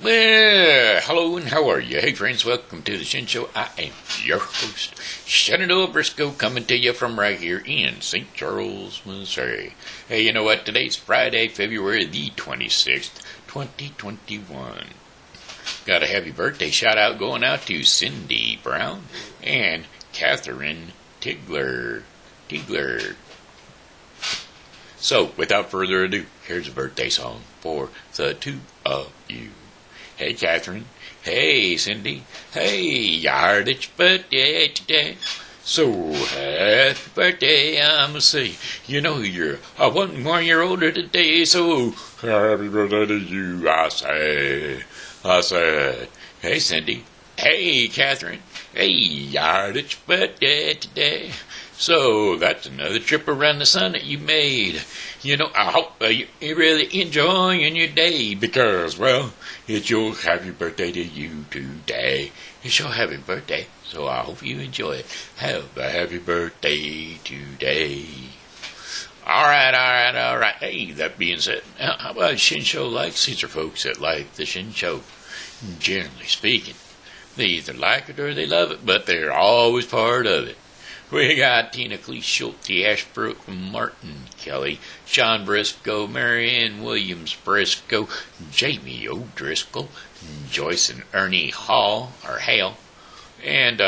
Well, hello and how are you? Hey friends, welcome to the Shen Show. I am your host, Shen Briscoe, coming to you from right here in St. Charles, Missouri. Hey, you know what? Today's Friday, February the 26th, 2021. Got a happy birthday shout out going out to Cindy Brown and Katherine Tegeler. So, without further ado, here's a birthday song for the two of you. Hey, Katherine. Hey, Cindy. Hey, yard, it's birthday today. So, happy birthday, I'ma say. You know you're 1 more year older today, so happy birthday to you, I said. Hey, Cindy. Hey, Katherine. Hey, yard, it's birthday today. So, that's another trip around the sun that you made. You know, I hope you're really enjoying your day because, well, it's your happy birthday to you today. It's your happy birthday, so I hope you enjoy it. Have a happy birthday today. All right. Hey, that being said, how about Shen Show likes? These are folks that like the Shen Show, generally speaking. They either like it or they love it, but they're always part of it. We got Tina Kleeschulte, Ashbrook, Martin Kelly, John Briscoe, Marianne Williams Briscoe, Jamie O'Driscoll, Joyce and Ernie Hale, and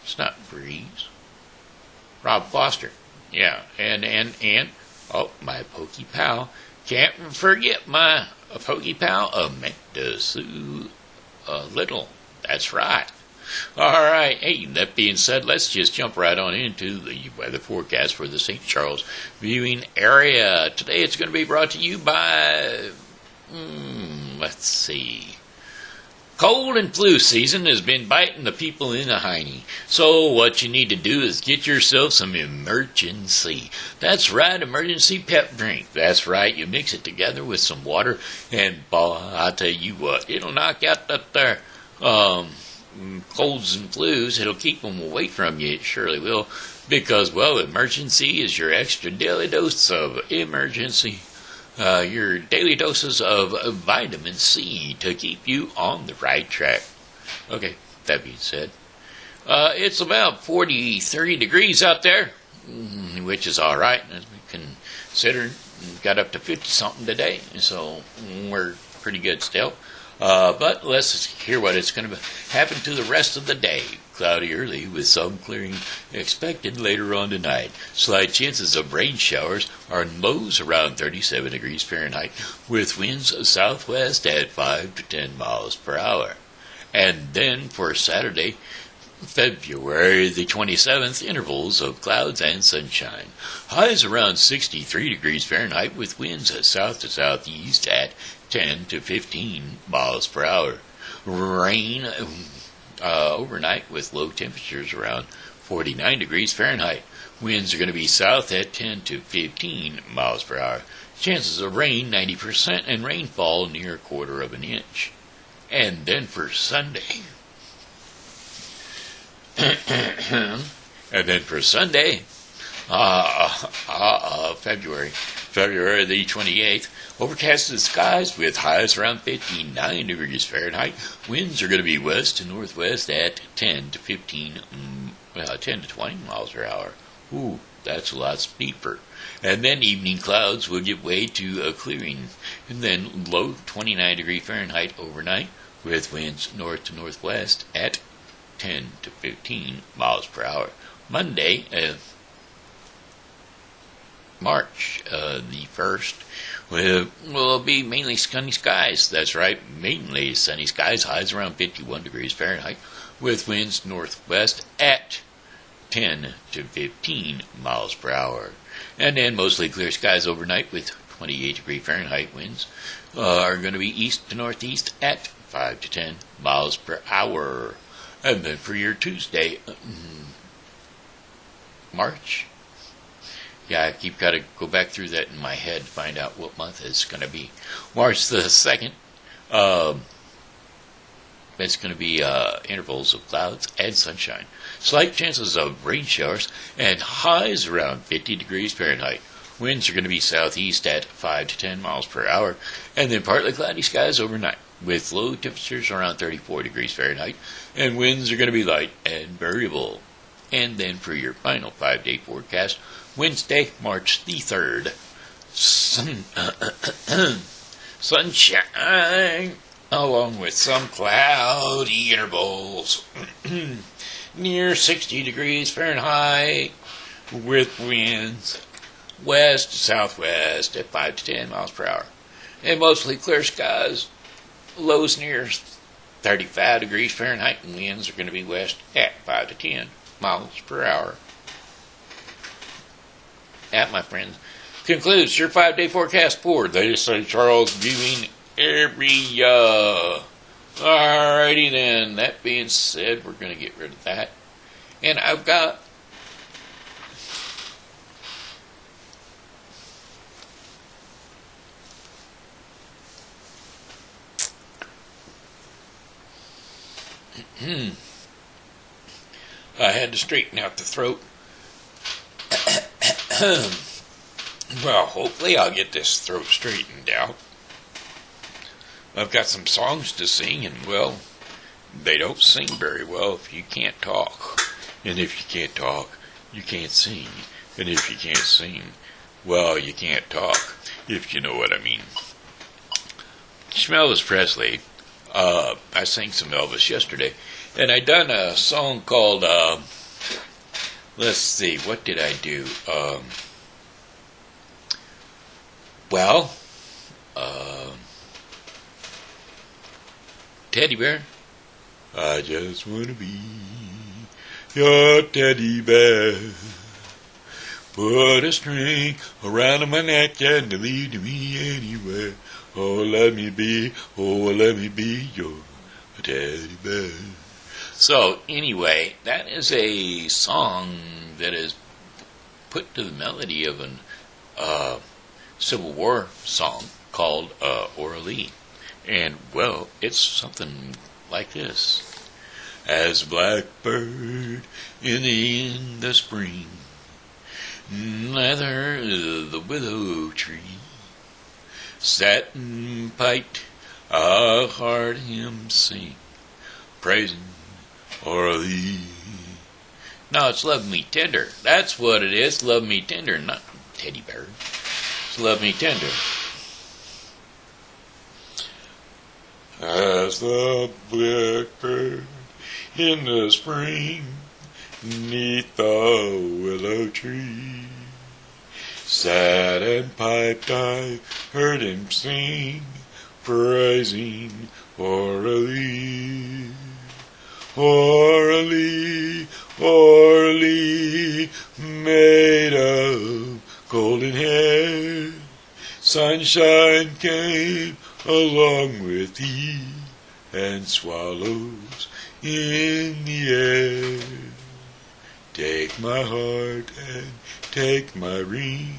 it's not Breeze, Rob Foster, yeah, and my Pokey pal, can't forget my Pokey pal, Amanda Sue Little. That's right. All right. Hey, that being said, let's just jump right on into the weather forecast for the St. Charles viewing area. Today it's going to be brought to you by, let's see. Cold and flu season has been biting the people in a hiney. So what you need to do is get yourself some emergency. That's right, emergency pep drink. That's right, you mix it together with some water, and boy, I'll tell you what, it'll knock out that there colds and flus. It'll keep them away from you. It surely will, because, well, emergency is your extra daily dose of emergency. Your daily doses of vitamin C to keep you on the right track. Okay, that being said, it's about 30 degrees out there, which is all right, as we consider. Got up to 50-something today, so we're pretty good still. But let's hear what it's going to happen to the rest of the day. Cloudy early with some clearing expected later on tonight. Slight chances of rain showers are lows around 37 degrees Fahrenheit with winds southwest at 5 to 10 miles per hour. And then for Saturday, February the 27th, intervals of clouds and sunshine. Highs around 63 degrees Fahrenheit with winds south to southeast at 10 to 15 miles per hour. Rain overnight with low temperatures around 49 degrees Fahrenheit. Winds are going to be south at 10 to 15 miles per hour. Chances of rain 90% and rainfall near 1/4 of an inch. And then for Sunday. February the 28th, overcast skies with highs around 59 degrees Fahrenheit. Winds are going to be west to northwest at 10 to 20 miles per hour. Ooh, that's a lot steeper. And then evening clouds will give way to a clearing. And then low 29 degrees Fahrenheit overnight with winds north to northwest at 10 to 15 miles per hour. Monday, March the 1st, will be mainly sunny skies. That's right, mainly sunny skies. Highs around 51 degrees Fahrenheit with winds northwest at 10 to 15 miles per hour. And then mostly clear skies overnight with 28 degree Fahrenheit winds are going to be east to northeast at 5 to 10 miles per hour. And then for your Tuesday, March. Yeah, I keep got to go back through that in my head to find out what month it's going to be. March the 2nd, it's going to be intervals of clouds and sunshine. Slight chances of rain showers and highs around 50 degrees Fahrenheit. Winds are going to be southeast at 5 to 10 miles per hour, and then partly cloudy skies overnight, with low temperatures around 34 degrees Fahrenheit, and winds are going to be light and variable. And then for your final 5-day forecast, Wednesday, March the 3rd, sunshine, along with some cloudy intervals, near 60 degrees Fahrenheit, with winds west to southwest at 5 to 10 miles per hour. And mostly clear skies, lows near 35 degrees Fahrenheit, and winds are going to be west at 5 to 10 miles per hour. That, my friends, concludes your 5-day forecast for the St. Charles viewing area. Alrighty then, that being said, we're going to get rid of that. And I've got I had to straighten out the throat. Well, hopefully I'll get this throat straightened out. I've got some songs to sing, and, well, they don't sing very well if you can't talk. And if you can't talk, you can't sing. And if you can't sing, well, you can't talk, if you know what I mean. Elvis Presley. I sang some Elvis yesterday, and I done a song called, let's see, what did I do? Teddy bear. I just want to be your teddy bear. Put a string around my neck and lead me anywhere. Oh, let me be your teddy bear. So, anyway, that is a song that is put to the melody of an Civil War song called Orally. And, well, it's something like this. As blackbird in the spring, neither the willow tree, sat and piped a heard him sing, praising Orally. No, it's Love Me Tender. That's what it is, Love Me Tender, not teddy bear. It's Love Me Tender. As the blackbird in the spring, 'neath the willow tree, sat and piped, I heard him sing, praising Orally. Orally, Orally, made of golden hair, sunshine came along with thee, and swallows in the air. Take my heart and take my ring,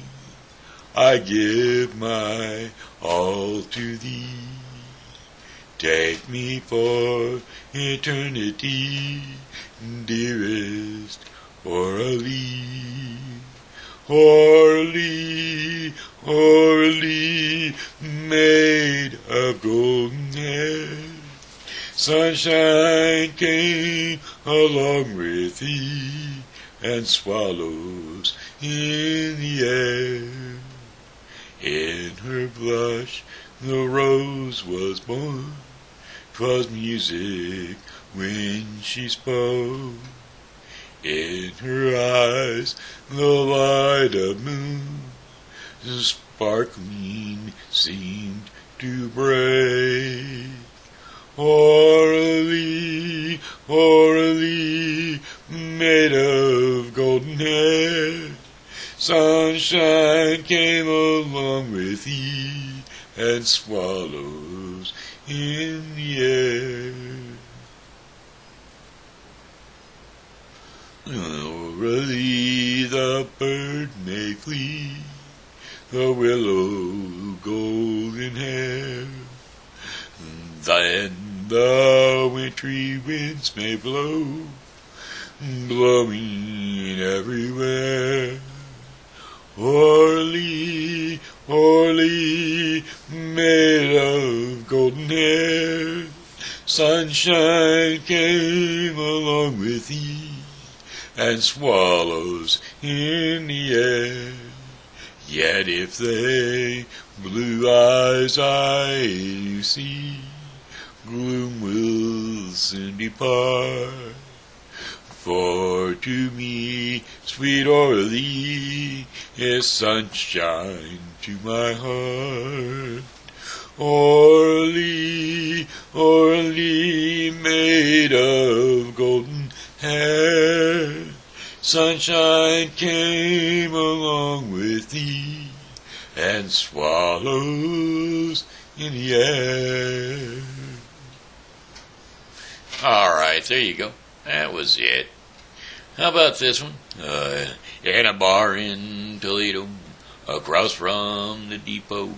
I give my all to thee. Take me for eternity, dearest Orally. Orally, Orally, maid of golden hair, sunshine came along with thee, and swallows in the air. In her blush the rose was born, 'twas music when she spoke. In her eyes the light of moon, sparkling, seemed to break. Orally, Orally, maid of golden hair, sunshine came along with thee, and swallows in the air. Orally, the bird may flee, the willow golden hair, then the wintry winds may blow, blowing everywhere. Orly, Orly, made of golden hair, sunshine came along with thee, and swallows in the air. Yet if they blue eyes I see, gloom will soon depart. For to me, sweet Orly, is sunshine to my heart. Orly, Orly, made of golden hair, sunshine came along with thee, and swallows in the air. All right, there you go. That was it. How about this one? In a bar in Toledo, across from the depot,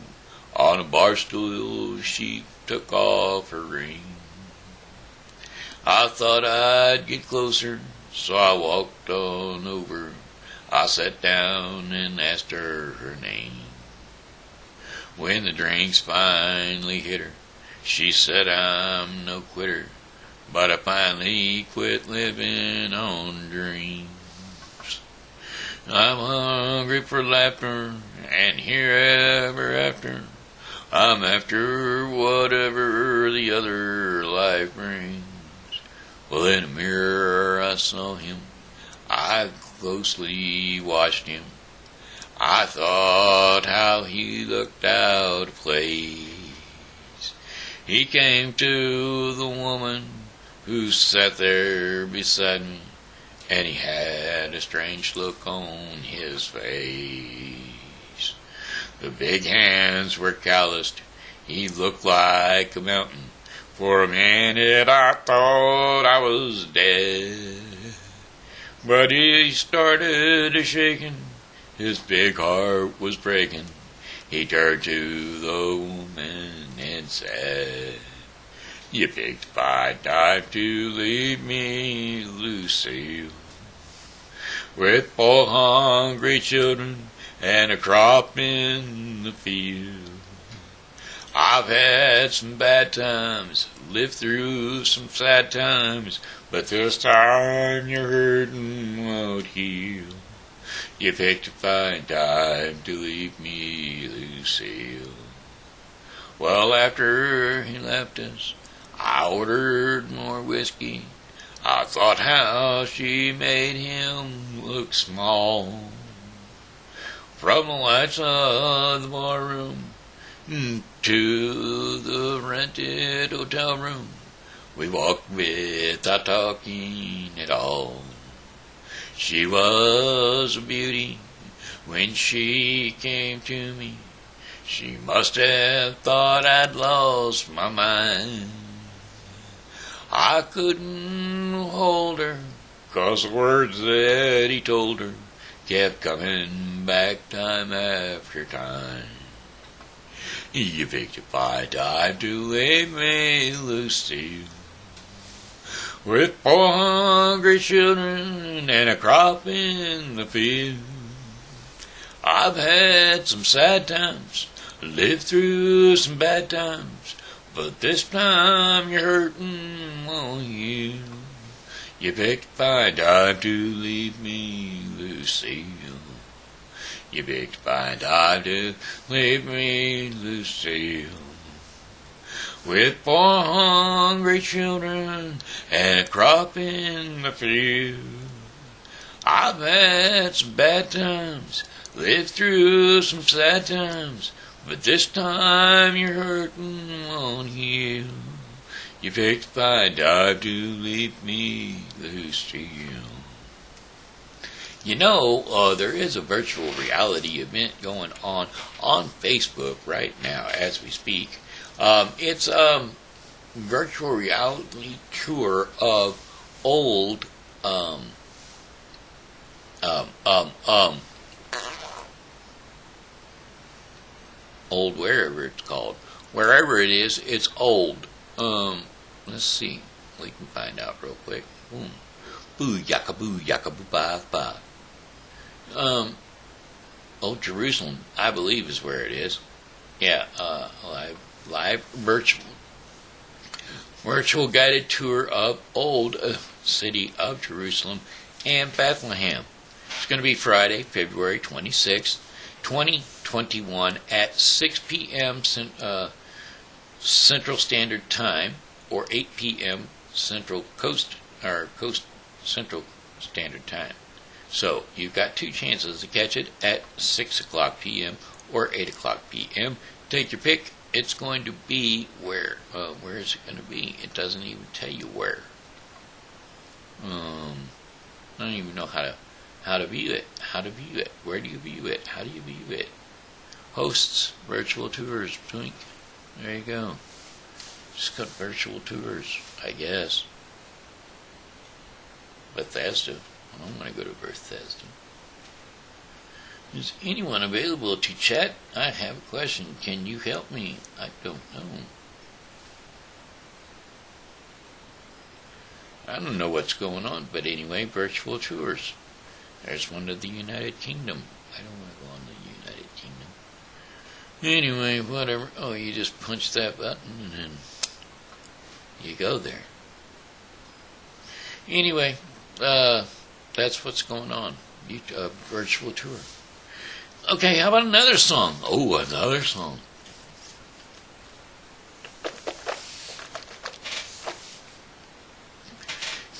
on a bar stool she took off her ring. I thought I'd get closer, so I walked on over. I sat down and asked her name. When the drinks finally hit her, she said, I'm no quitter, but I finally quit living on dreams. I'm hungry for laughter, and here ever after, I'm after whatever the other life brings. Well, in a mirror I saw him, I closely watched him. I thought how he looked out of place. He came to the woman who sat there beside me, and he had a strange look on his face. The big hands were calloused. He looked like a mountain. For a minute I thought I was dead. But he started a-shaking. His big heart was breaking. He turned to the woman and said, You picked a fine time to leave me, Lucille, with 4 hungry children and a crop in the field. I've had some bad times, lived through some sad times, but this time your hurting won't heal. You picked a fine time to leave me, Lucille. Well, after he left us, I ordered more whiskey. I thought how she made him look small. From the lights of the barroom to the rented hotel room, we walked without talking at all. She was a beauty when she came to me. She must have thought I'd lost my mind. I couldn't hold her, 'cause the words that he told her kept coming back time after time. You picked a fine time to leave me, Lucille, with 4 hungry children and a crop in the field. I've had some sad times, lived through some bad times, but this time your hurting won't heal. You picked a fine time to leave me, Lucille. You picked a fine time to leave me, Lucille, with 4 hungry children and a crop in the field. I've had some bad times, lived through some sad times, but this time your hurting won't heal. You picked a fine time to leave me, Lucille. You know, there is a virtual reality event going on Facebook right now as we speak. It's a virtual reality tour of old, old wherever it's called. Wherever it is, it's old. Let's see. We can find out real quick. Boo yaka boo ba ba. Old Jerusalem, I believe, is where it is. Yeah, live virtual guided tour of Old City of Jerusalem and Bethlehem. It's going to be Friday, February 26th, 2021 at 6 p.m. Central Standard Time, or 8 p.m. Central Central Standard Time. So you've got two chances to catch it at 6 o'clock p.m. or 8 o'clock p.m. Take your pick. It's going to be where? Where is it going to be? It doesn't even tell you where. I don't even know how to view it. How to view it? Where do you view it? How do you view it? Hosts, virtual tours, twink. There you go. Just got virtual tours, I guess. Bethesda. I'm going to go to Bethesda. Is anyone available to chat? I have a question. Can you help me? I don't know. I don't know what's going on, but anyway, virtual tours. There's one to the United Kingdom. I don't want to go on the United Kingdom. Anyway, whatever. Oh, you just punch that button and you go there. Anyway, that's what's going on. Virtual tour. Okay, how about another song? Oh, another song.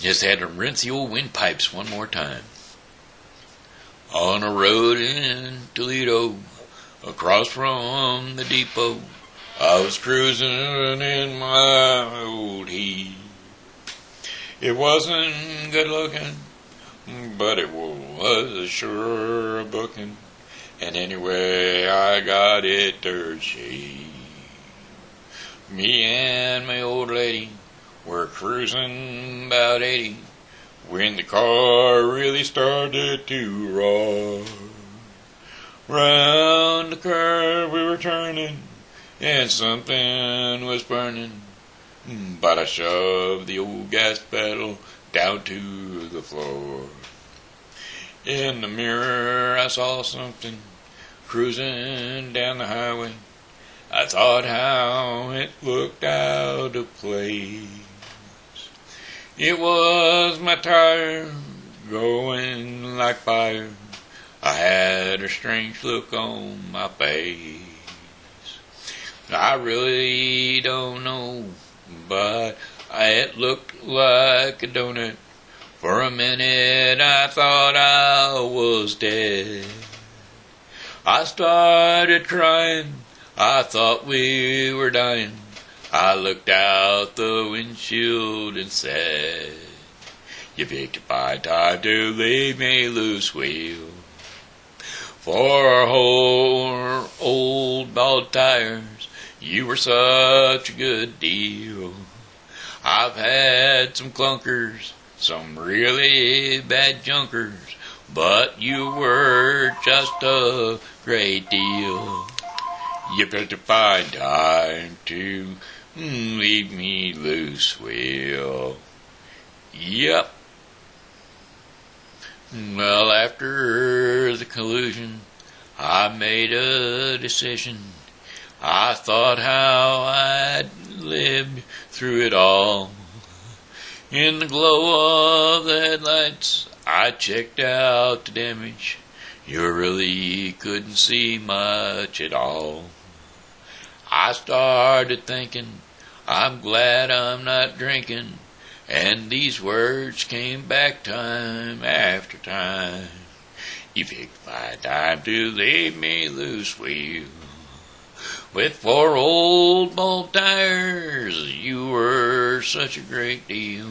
Just had to rinse the old windpipes one more time. On a road in Toledo, across from the depot, I was cruising in my old heat. It wasn't good looking, but it was sure a booking. And anyway, I got it dirt cheap. Me and my old lady were cruising about 80 when the car really started to roar. Round the curve we were turning, and something was burning. But I shoved the old gas pedal down to the floor. In the mirror I saw something cruising down the highway. I thought how it looked out of place. It was my tire going like fire. I had a strange look on my face. I really don't know, but it looked like a donut. For a minute I thought I was dead. I started crying. I thought we were dying. I looked out the windshield and said, "You picked a fine time to leave me loose wheel. For old bald tires, you were such a good deal. I've had some clunkers, some really bad junkers, but you were just a great deal. You picked a fine time to leave me loose, Will." Yep. Well, after the collusion, I made a decision. I thought how I'd lived through it all. In the glow of the headlights, I checked out the damage. You really couldn't see much at all. I started thinking, I'm glad I'm not drinking, and these words came back time after time. You picked my time to leave me loose, Will. With 4 old bald tires, you were such a great deal.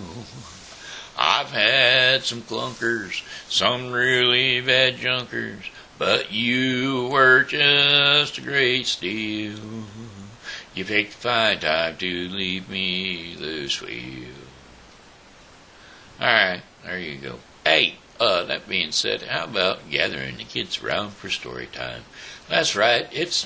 I've had some clunkers, some really bad junkers, but you were just a great steal. You picked a fine time to leave me loose, Will. Alright, there you go. Hey, that being said, how about gathering the kids around for story time? That's right, it's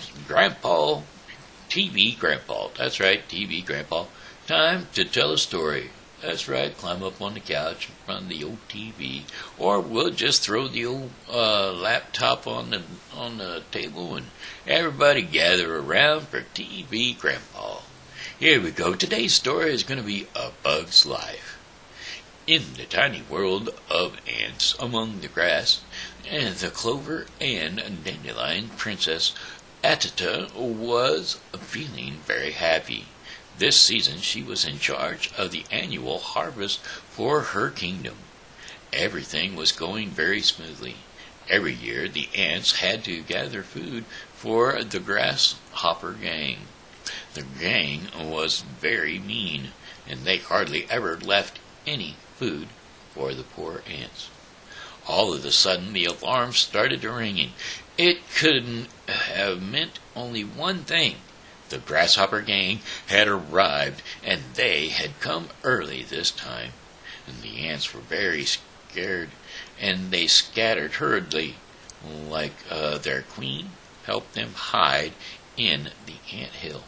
TV Grandpa. That's right, TV Grandpa. Time to tell a story. That's right, climb up on the couch in front of the old TV, or we'll just throw the old laptop on the table and everybody gather around for TV Grandpa. Here we go. Today's story is going to be A Bug's Life. In the tiny world of ants among the grass and the clover and dandelion, Princess Attita was feeling very happy. This season she was in charge of the annual harvest for her kingdom. Everything was going very smoothly. Every year the ants had to gather food for the grasshopper gang. The gang was very mean, and they hardly ever left any food for the poor ants. All of a sudden the alarm started ringing. It couldn't have meant only one thing. The grasshopper gang had arrived, and they had come early this time. And the ants were very scared, and they scattered hurriedly, like their queen helped them hide in the ant hill.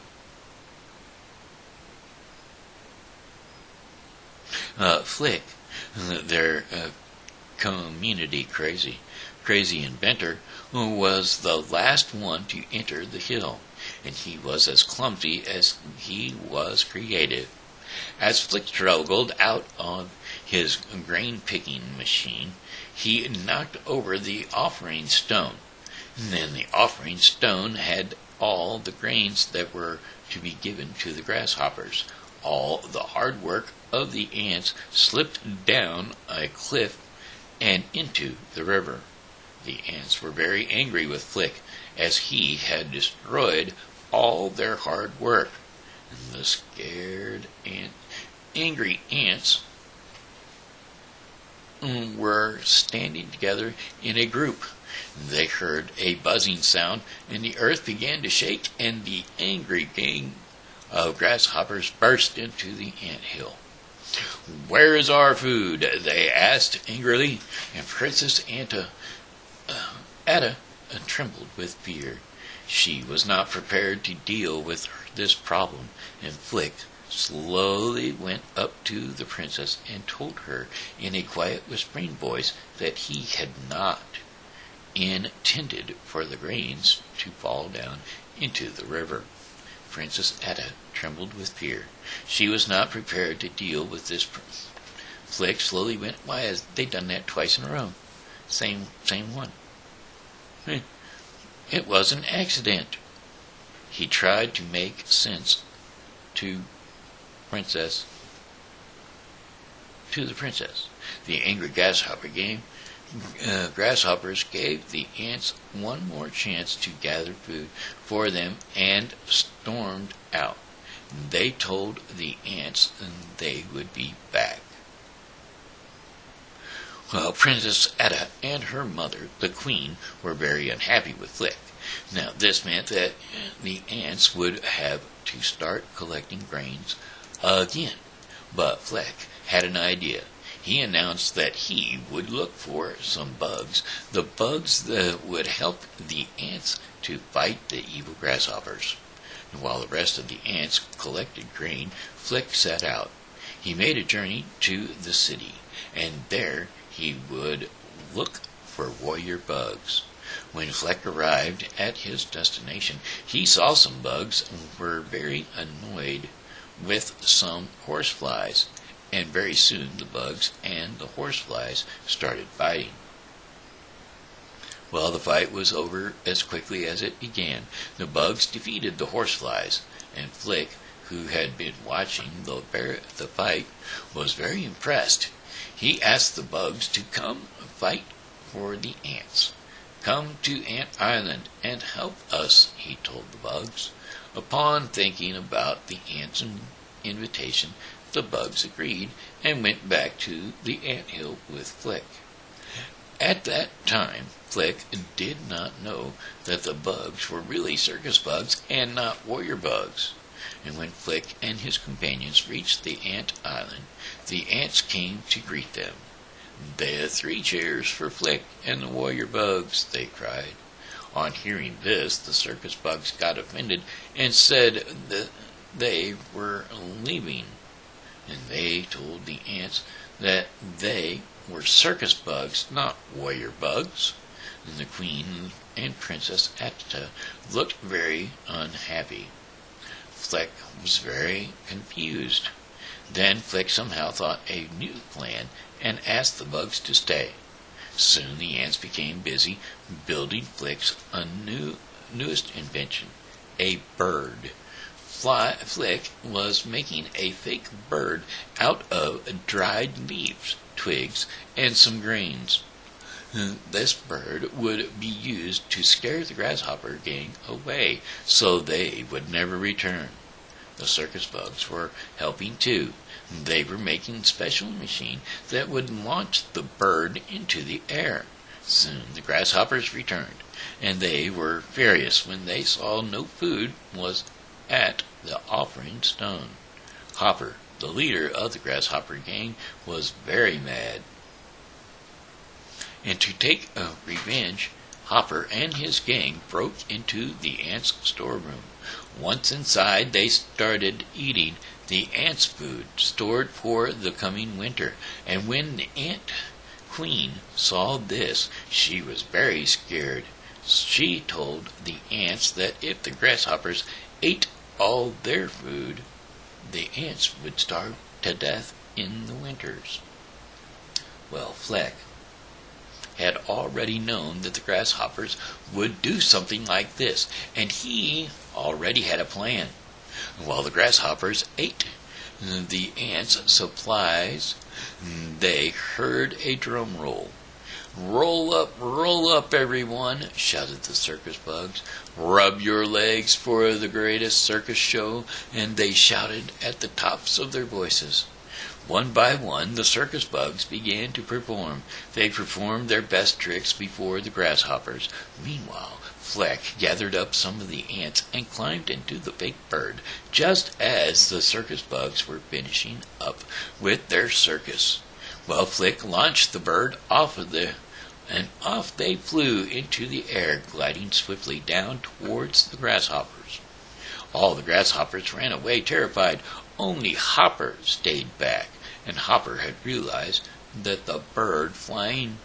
Flick, their community crazy inventor, was the last one to enter the hill, and he was as clumsy as he was creative. As Flick struggled out on his grain-picking machine, he knocked over the offering stone. And then the offering stone had all the grains that were to be given to the grasshoppers. All the hard work of the ants slipped down a cliff and into the river. The ants were very angry with Flick, as he had destroyed all their hard work. And the scared and angry ants were standing together in a group. They heard a buzzing sound, and the earth began to shake, and the angry gang of grasshoppers burst into the ant hill. "Where is our food?" they asked angrily, and Princess Atta trembled with fear. She was not prepared to deal with this problem, and Flick slowly went up to the princess and told her in a quiet whispering voice that he had not intended for the grains to fall down into the river. Princess Atta trembled with fear. She was not prepared to deal with this. Flick slowly went, "Why, has they done that twice in a row? Same one. It was an accident." He tried to make sense to the princess. The angry grasshoppers gave the ants one more chance to gather food for them and stormed out. They told the ants they would be back. Well, Princess Atta and her mother, the queen, were very unhappy with Flick. Now, this meant that the ants would have to start collecting grains again. But Flick had an idea. He announced that he would look for some bugs, the bugs that would help the ants to fight the evil grasshoppers. And while the rest of the ants collected grain, Flick set out. He made a journey to the city, and there he would look for warrior bugs. When Flick arrived at his destination, he saw some bugs and were very annoyed with some horseflies, and very soon the bugs and the horseflies started fighting. Well, the fight was over as quickly as it began. The bugs defeated the horseflies, and Flick, who had been watching the fight, was very impressed. He asked the bugs to come fight for the ants. "Come to Ant Island and help us," he told the bugs. Upon thinking about the ants' invitation, the bugs agreed and went back to the ant hill with Flick. At that time, Flick did not know that the bugs were really circus bugs and not warrior bugs. And when Flick and his companions reached the ant island, the ants came to greet them. "There 3 cheers for Flick and the warrior bugs," they cried. On hearing this, the circus bugs got offended and said that they were leaving. and they told the ants that they were circus bugs, not warrior bugs. And the queen and Princess Attita looked very unhappy. Fleck was very confused. Then Fleck somehow thought a new plan and asked the bugs to stay. Soon the ants became busy building Fleck's newest invention, a bird. Fleck was making a fake bird out of dried leaves, twigs, and some grains. This bird would be used to scare the grasshopper gang away, so they would never return. The circus bugs were helping too. They were making a special machine that would launch the bird into the air. Soon the grasshoppers returned, and they were furious when they saw no food was at the offering stone. Hopper, the leader of the grasshopper gang, was very mad. And to take revenge, Hopper and his gang broke into the ants' storeroom. Once inside, they started eating the ants' food stored for the coming winter. And when the ant queen saw this, she was very scared. She told the ants that if the grasshoppers ate all their food, the ants would starve to death in the winters. Well, Fleck had already known that the grasshoppers would do something like this, and he already had a plan. While the grasshoppers ate the ants' supplies, they heard a drum roll. Roll up, everyone," shouted the circus bugs. "Rub your legs for the greatest circus show," and they shouted at the tops of their voices. One by one, the circus bugs began to perform. They performed their best tricks before the grasshoppers. Meanwhile, Fleck gathered up some of the ants and climbed into the fake bird, just as the circus bugs were finishing up with their circus. Well, Fleck launched the bird and off they flew into the air, gliding swiftly down towards the grasshoppers. All the grasshoppers ran away terrified. Only Hopper stayed back, and Hopper had realized that the bird flying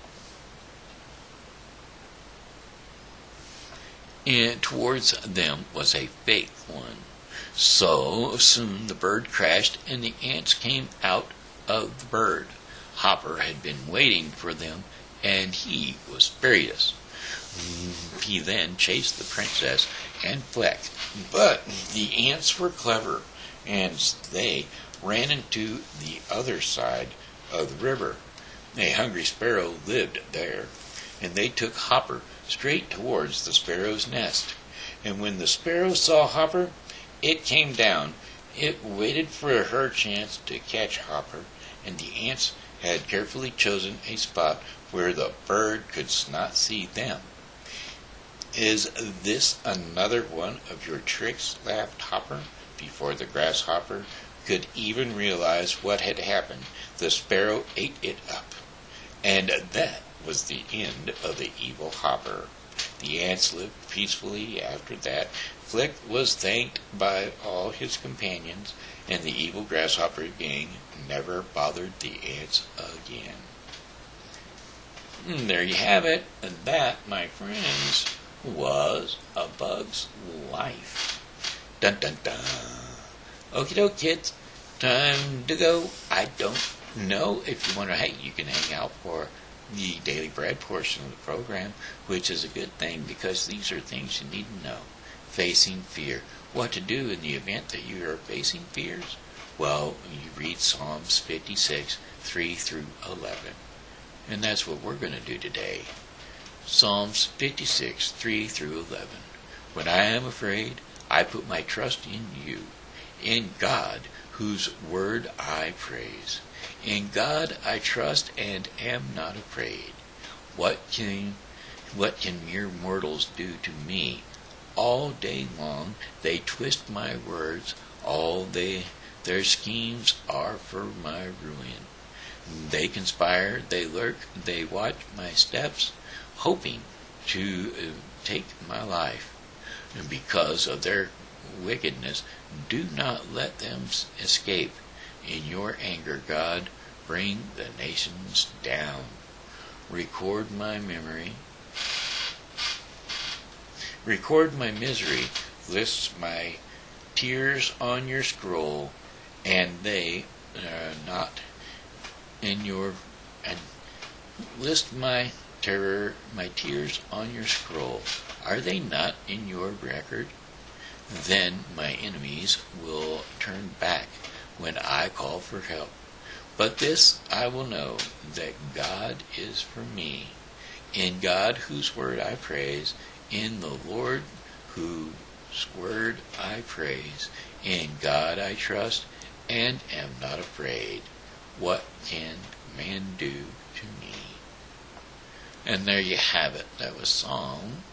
towards them was a fake one. So soon the bird crashed, and the ants came out of the bird. Hopper had been waiting for them, and he was furious. He then chased the princess and Fleck, but the ants were clever, and they ran into the other side of the river. A hungry sparrow lived there, and they took Hopper straight towards the sparrow's nest. And when the sparrow saw Hopper, it came down. It waited for her chance to catch Hopper, and the ants had carefully chosen a spot where the bird could not see them. "Is this another one of your tricks?" laughed Hopper. Before the grasshopper could even realize what had happened, the sparrow ate it up. And that was the end of the evil Hopper. The ants lived peacefully after that. Fleck was thanked by all his companions, and the evil grasshopper gang never bothered the ants again. And there you have it. And that, my friends, was A Bug's Life. Dun dun dun. Okie doke, kids. Time to go. I don't know if you want to, hey, you can hang out for the daily bread portion of the program, which is a good thing because these are things you need to know. Facing fear. What to do in the event that you are facing fears? Well, you read Psalms 56, 3 through 11. And that's what we're going to do today. Psalms 56, 3 through 11. When I am afraid, I put my trust in you, in God, whose word I praise. In God I trust and am not afraid. What can mere mortals do to me? All day long they twist my words. All their schemes are for my ruin. They conspire, they lurk, they watch my steps, hoping to take my life. And because of their wickedness, do not let them escape. In your anger, God, bring the nations down. Record my memory. Record my misery. List my tears on your scroll, and they are not in your... And list my tears on your scroll. Are they not in your record? Then my enemies will turn back when I call for help. But this I will know, that God is for me. In God whose word I praise, in the Lord whose word I praise. In God I trust and am not afraid. What can man do to me? And there you have it. That was Psalm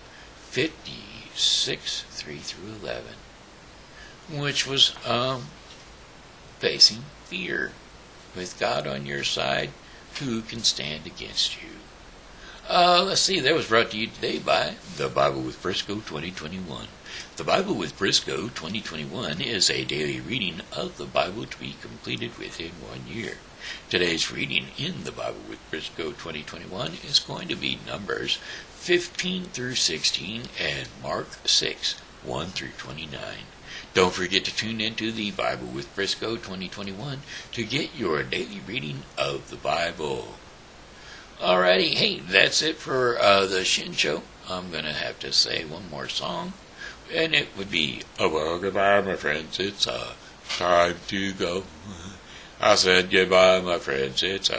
56, 3 through 11, which was facing fear. With God on your side, who can stand against you? Let's see, that was brought to you today by The Bible with Briscoe 2021. The Bible with Briscoe 2021 is a daily reading of the Bible to be completed within 1 year. Today's reading in The Bible with Briscoe 2021 is going to be Numbers 15 through 16 and Mark 6, 1 through 29. Don't forget to tune into The Bible with Briscoe 2021 to get your daily reading of the Bible. Alrighty, hey, that's it for the Shen Show. I'm going to have to say one more song, and it would be, oh, well, goodbye, my friends, it's time to go. I said goodbye, my friends, it's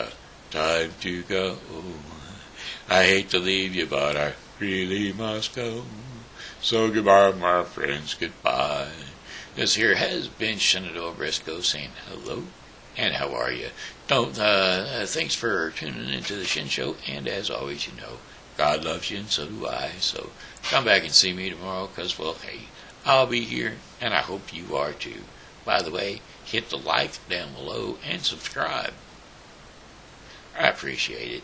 time to go. I hate to leave you, but I really must go. So goodbye, my friends, goodbye. This here has been Shenandoah Briscoe saying hello and how are you? Thanks for tuning into the Shen Show, and as always, you know, God loves you and so do I. So come back and see me tomorrow, because, well, hey, I'll be here and I hope you are too. By the way, hit the like down below and subscribe. I appreciate it.